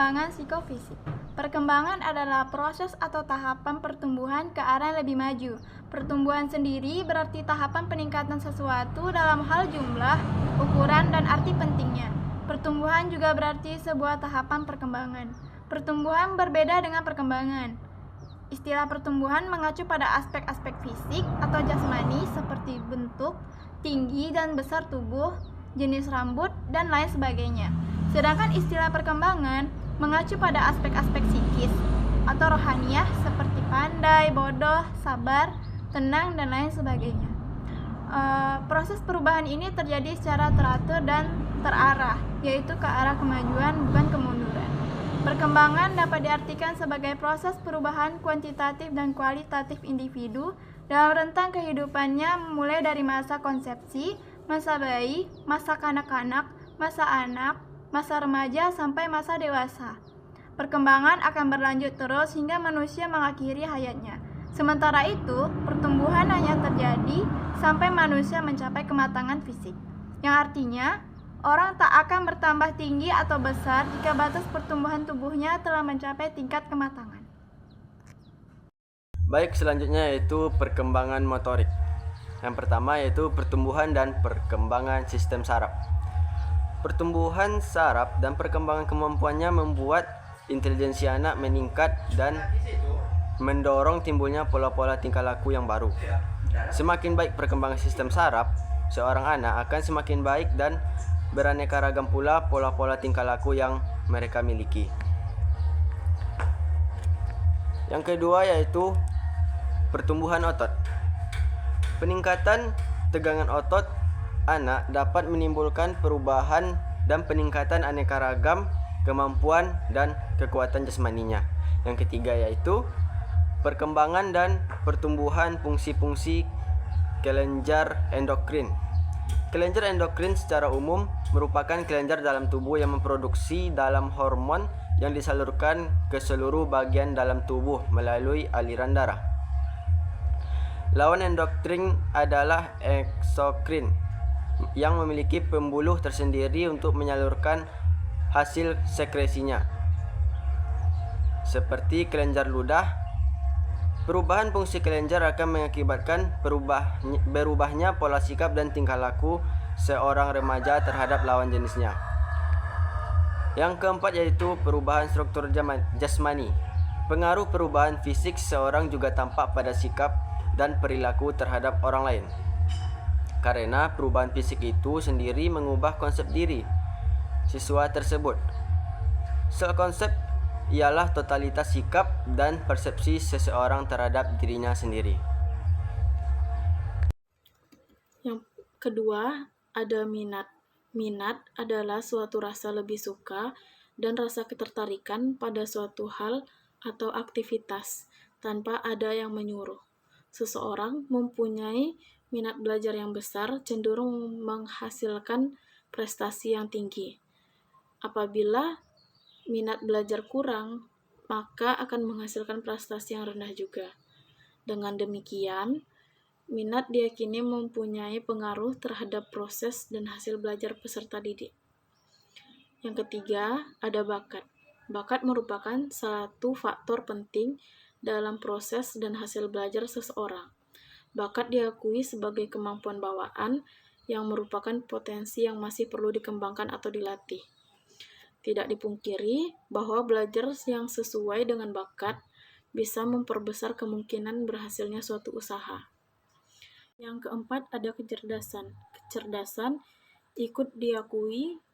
Perkembangan psikofisik. Perkembangan adalah proses atau tahapan pertumbuhan ke arah yang lebih maju. Pertumbuhan sendiri berarti tahapan peningkatan sesuatu dalam hal jumlah, ukuran, dan arti pentingnya. Pertumbuhan juga berarti sebuah tahapan perkembangan. Pertumbuhan berbeda dengan perkembangan. Istilah pertumbuhan mengacu pada aspek-aspek fisik atau jasmani seperti bentuk, tinggi dan besar tubuh, jenis rambut, dan lain sebagainya. Sedangkan istilah perkembangan mengacu pada aspek-aspek psikis atau rohaniah seperti pandai, bodoh, sabar, tenang, dan lain sebagainya. Proses perubahan ini terjadi secara teratur dan terarah, yaitu ke arah kemajuan bukan kemunduran. Perkembangan dapat diartikan sebagai proses perubahan kuantitatif dan kualitatif individu dalam rentang kehidupannya mulai dari masa konsepsi, masa bayi, masa kanak-kanak, masa anak, masa remaja, sampai masa dewasa. Perkembangan akan berlanjut terus hingga manusia mengakhiri hayatnya. Sementara itu, pertumbuhan hanya terjadi sampai manusia mencapai kematangan fisik, yang artinya orang tak akan bertambah tinggi atau besar jika batas pertumbuhan tubuhnya telah mencapai tingkat kematangan. Baik, selanjutnya yaitu perkembangan motorik. Yang pertama yaitu pertumbuhan dan perkembangan sistem saraf. Pertumbuhan saraf dan perkembangan kemampuannya membuat intelijensi anak meningkat dan mendorong timbulnya pola-pola tingkah laku yang baru. Semakin baik perkembangan sistem saraf, seorang anak akan semakin baik dan beraneka ragam pula pola-pola tingkah laku yang mereka miliki. Yang kedua yaitu pertumbuhan otot. Peningkatan tegangan otot anak dapat menimbulkan perubahan dan peningkatan aneka ragam kemampuan dan kekuatan jasmaninya. Yang ketiga yaitu perkembangan dan pertumbuhan fungsi-fungsi kelenjar endokrin. Kelenjar endokrin secara umum merupakan kelenjar dalam tubuh yang memproduksi dalam hormon yang disalurkan ke seluruh bagian dalam tubuh melalui aliran darah. Lawan endokrin adalah eksokrin yang memiliki pembuluh tersendiri untuk menyalurkan hasil sekresinya. Seperti kelenjar ludah, perubahan fungsi kelenjar akan mengakibatkan berubahnya pola sikap dan tingkah laku seorang remaja terhadap lawan jenisnya. Yang keempat yaitu perubahan struktur jasmani. Pengaruh perubahan fisik seorang juga tampak pada sikap dan perilaku terhadap orang lain. Karena perubahan fisik itu sendiri mengubah konsep diri siswa tersebut. Konsep ialah totalitas sikap dan persepsi seseorang terhadap dirinya sendiri. Yang kedua, ada minat. Minat adalah suatu rasa lebih suka dan rasa ketertarikan pada suatu hal atau aktivitas tanpa ada yang menyuruh. Seseorang mempunyai minat belajar yang besar cenderung menghasilkan prestasi yang tinggi. Apabila minat belajar kurang, maka akan menghasilkan prestasi yang rendah juga. Dengan demikian, minat diyakini mempunyai pengaruh terhadap proses dan hasil belajar peserta didik. Yang ketiga, ada bakat. Bakat merupakan satu faktor penting dalam proses dan hasil belajar seseorang. Bakat diakui sebagai kemampuan bawaan yang merupakan potensi yang masih perlu dikembangkan atau dilatih. Tidak dipungkiri bahwa belajar yang sesuai dengan bakat bisa memperbesar kemungkinan berhasilnya suatu usaha. Yang keempat, ada kecerdasan. Kecerdasan ikut diakui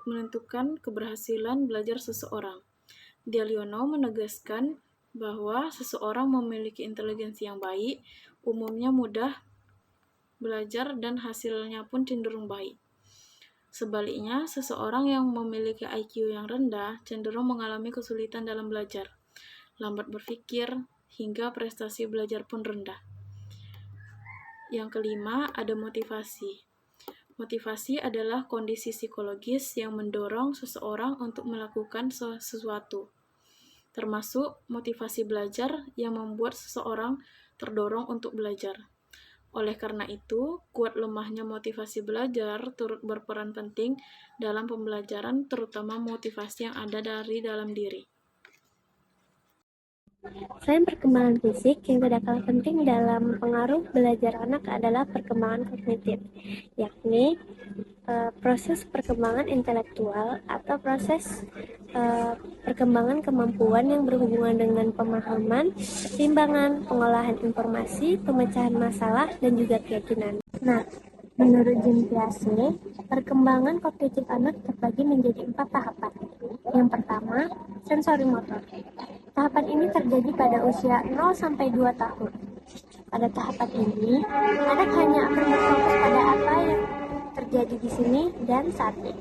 menentukan keberhasilan belajar seseorang. D'Alionno menegaskan bahwa seseorang memiliki inteligensi yang baik, umumnya mudah belajar dan hasilnya pun cenderung baik. Sebaliknya, seseorang yang memiliki IQ yang rendah cenderung mengalami kesulitan dalam belajar, lambat berpikir, hingga prestasi belajar pun rendah. Yang kelima, ada motivasi. Motivasi adalah kondisi psikologis yang mendorong seseorang untuk melakukan sesuatu, termasuk motivasi belajar yang membuat seseorang terdorong untuk belajar. Oleh karena itu, kuat lemahnya motivasi belajar turut berperan penting dalam pembelajaran, terutama motivasi yang ada dari dalam diri. Selain perkembangan fisik, yang tidak kalah penting dalam pengaruh belajar anak adalah perkembangan kognitif, yakni proses perkembangan intelektual atau proses perkembangan kemampuan yang berhubungan dengan pemahaman, pertimbangan, pengolahan informasi, pemecahan masalah, dan juga keyakinan. Nah, menurut Jean Piaget, perkembangan kognitif anak terbagi menjadi 4 tahapan. Yang pertama, sensori motor. Tahapan ini terjadi pada usia 0-2 tahun. Pada tahapan ini, anak hanya akan berfokus pada apa yang terjadi di sini dan saat ini.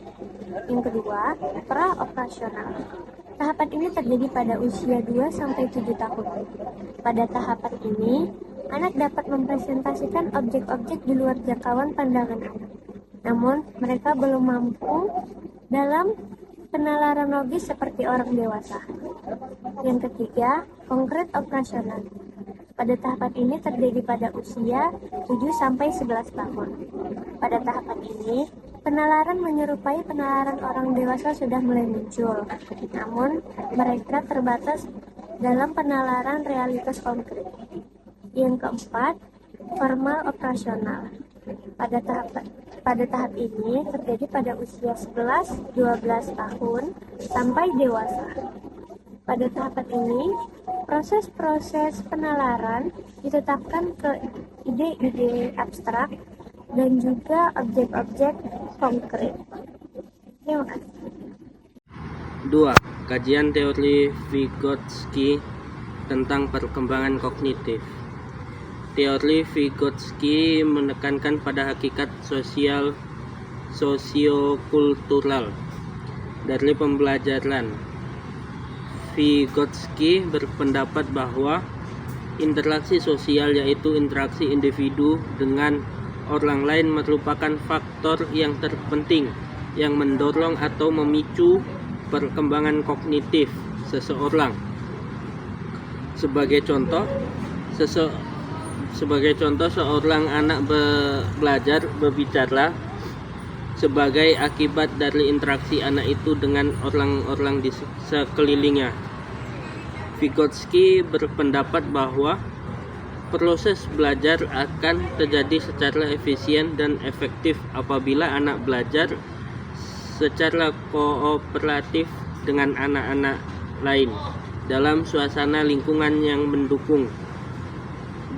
Yang kedua, pra-operasional. Tahapan ini terjadi pada usia 2-7 tahun. Pada tahapan ini, anak dapat mempresentasikan objek-objek di luar jangkauan pandangan anak. Namun, mereka belum mampu dalam penalaran logis seperti orang dewasa. Yang ketiga, konkret operasional. Pada tahapan ini terjadi pada usia 7-11 tahun. Pada tahapan ini, penalaran menyerupai penalaran orang dewasa sudah mulai muncul. Namun, mereka terbatas dalam penalaran realitas konkret. Yang keempat, formal operasional. Pada tahap ini terjadi pada usia 11-12 tahun sampai dewasa. Pada tahapan ini, proses-proses penalaran ditetapkan ke ide-ide abstrak dan juga objek-objek konkret. Terima kasih. 2. Kajian teori Vygotsky tentang perkembangan kognitif. Teori Vygotsky menekankan pada hakikat sosiokultural dari pembelajaran. Vygotsky berpendapat bahwa interaksi sosial, yaitu interaksi individu dengan orang lain, merupakan faktor yang terpenting yang mendorong atau memicu perkembangan kognitif seseorang. Sebagai contoh, seorang anak belajar berbicara sebagai akibat dari interaksi anak itu dengan orang-orang di sekelilingnya. Vygotsky berpendapat bahwa proses belajar akan terjadi secara efisien dan efektif apabila anak belajar secara kooperatif dengan anak-anak lain dalam suasana lingkungan yang mendukung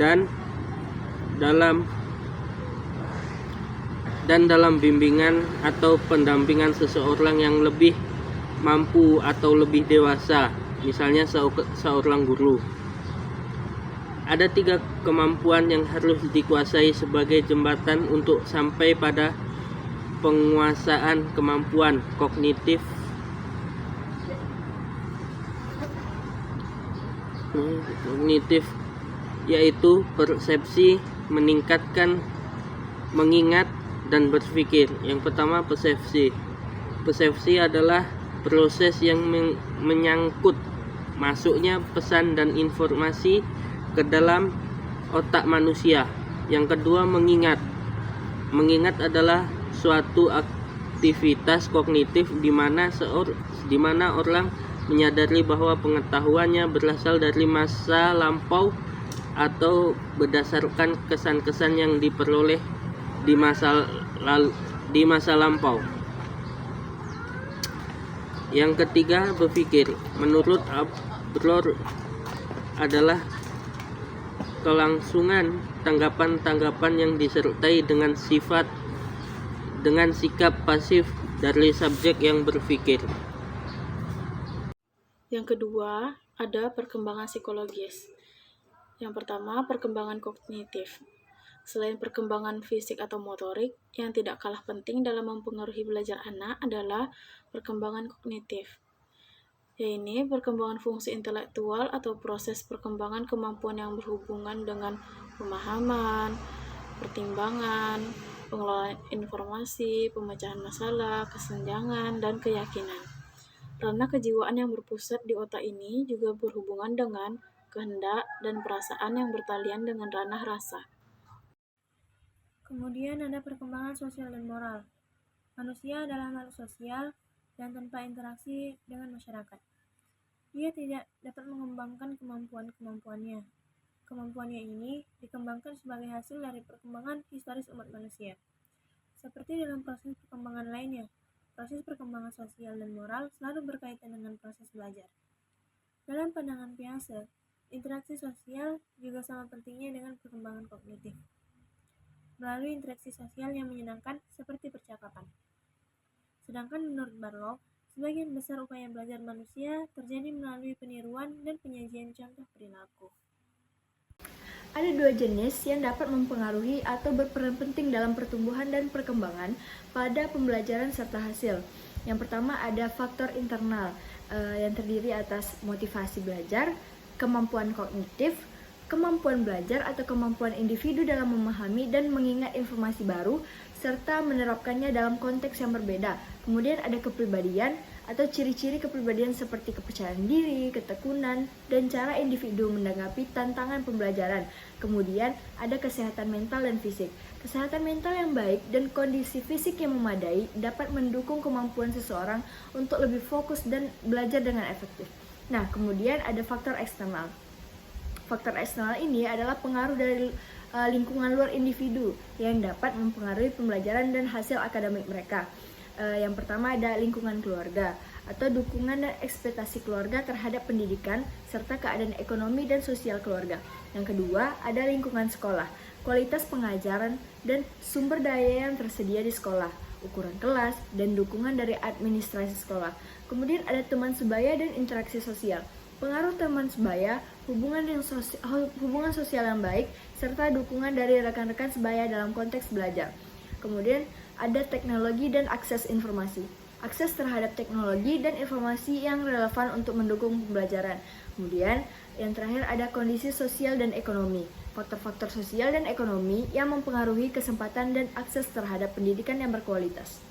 dan dalam bimbingan atau pendampingan seseorang yang lebih mampu atau lebih dewasa, misalnya seorang guru. Ada 3 kemampuan yang harus dikuasai sebagai jembatan untuk sampai pada penguasaan kemampuan kognitif yaitu persepsi, meningkatkan, mengingat, dan berpikir. Yang pertama, persepsi. Persepsi adalah proses yang menyangkut masuknya pesan dan informasi ke dalam otak manusia. Yang kedua, mengingat. Mengingat adalah suatu aktivitas kognitif di mana orang menyadari bahwa pengetahuannya berasal dari masa lampau atau berdasarkan kesan-kesan yang diperoleh di masa lampau. Yang ketiga, berpikir. Menurut Abror adalah kelangsungan tanggapan-tanggapan yang disertai dengan sikap pasif dari subjek yang berpikir. Yang kedua, ada perkembangan psikologis. Yang pertama, perkembangan kognitif. Selain perkembangan fisik atau motorik, yang tidak kalah penting dalam mempengaruhi belajar anak adalah perkembangan kognitif, yaitu perkembangan fungsi intelektual atau proses perkembangan kemampuan yang berhubungan dengan pemahaman, pertimbangan, pengelolaan informasi, pemecahan masalah, kesenjangan, dan keyakinan. Ranah kejiwaan yang berpusat di otak ini juga berhubungan dengan kehendak dan perasaan yang bertalian dengan ranah rasa. Kemudian ada perkembangan sosial dan moral. Manusia adalah makhluk sosial dan tanpa interaksi dengan masyarakat, ia tidak dapat mengembangkan kemampuan-kemampuannya. Kemampuannya ini dikembangkan sebagai hasil dari perkembangan historis umat manusia. Seperti dalam proses perkembangan lainnya, proses perkembangan sosial dan moral selalu berkaitan dengan proses belajar. Dalam pandangan Piaget, interaksi sosial juga sama pentingnya dengan perkembangan kognitif. Melalui interaksi sosial yang menyenangkan seperti percakapan. Sedangkan menurut Barlow, sebagian besar upaya belajar manusia terjadi melalui peniruan dan penyajian contoh perilaku. Ada dua jenis yang dapat mempengaruhi atau berperan penting dalam pertumbuhan dan perkembangan pada pembelajaran serta hasil. Yang pertama ada faktor internal yang terdiri atas motivasi belajar, kemampuan kognitif, kemampuan belajar atau kemampuan individu dalam memahami dan mengingat informasi baru, serta menerapkannya dalam konteks yang berbeda. Kemudian ada kepribadian atau ciri-ciri kepribadian seperti kepercayaan diri, ketekunan, dan cara individu menanggapi tantangan pembelajaran. Kemudian ada kesehatan mental dan fisik. Kesehatan mental yang baik dan kondisi fisik yang memadai dapat mendukung kemampuan seseorang untuk lebih fokus dan belajar dengan efektif. Nah, kemudian ada faktor eksternal. Faktor eksternal ini adalah pengaruh dari lingkungan luar individu yang dapat mempengaruhi pembelajaran dan hasil akademik mereka. Yang pertama ada lingkungan keluarga atau dukungan dan ekspektasi keluarga terhadap pendidikan serta keadaan ekonomi dan sosial keluarga. Yang kedua ada lingkungan sekolah, kualitas pengajaran dan sumber daya yang tersedia di sekolah, ukuran kelas dan dukungan dari administrasi sekolah. Kemudian ada teman sebaya dan interaksi sosial. Pengaruh teman sebaya, hubungan sosial yang baik, serta dukungan dari rekan-rekan sebaya dalam konteks belajar. Kemudian ada teknologi dan akses informasi. Akses terhadap teknologi dan informasi yang relevan untuk mendukung pembelajaran. Kemudian yang terakhir ada kondisi sosial dan ekonomi. Faktor-faktor sosial dan ekonomi yang mempengaruhi kesempatan dan akses terhadap pendidikan yang berkualitas.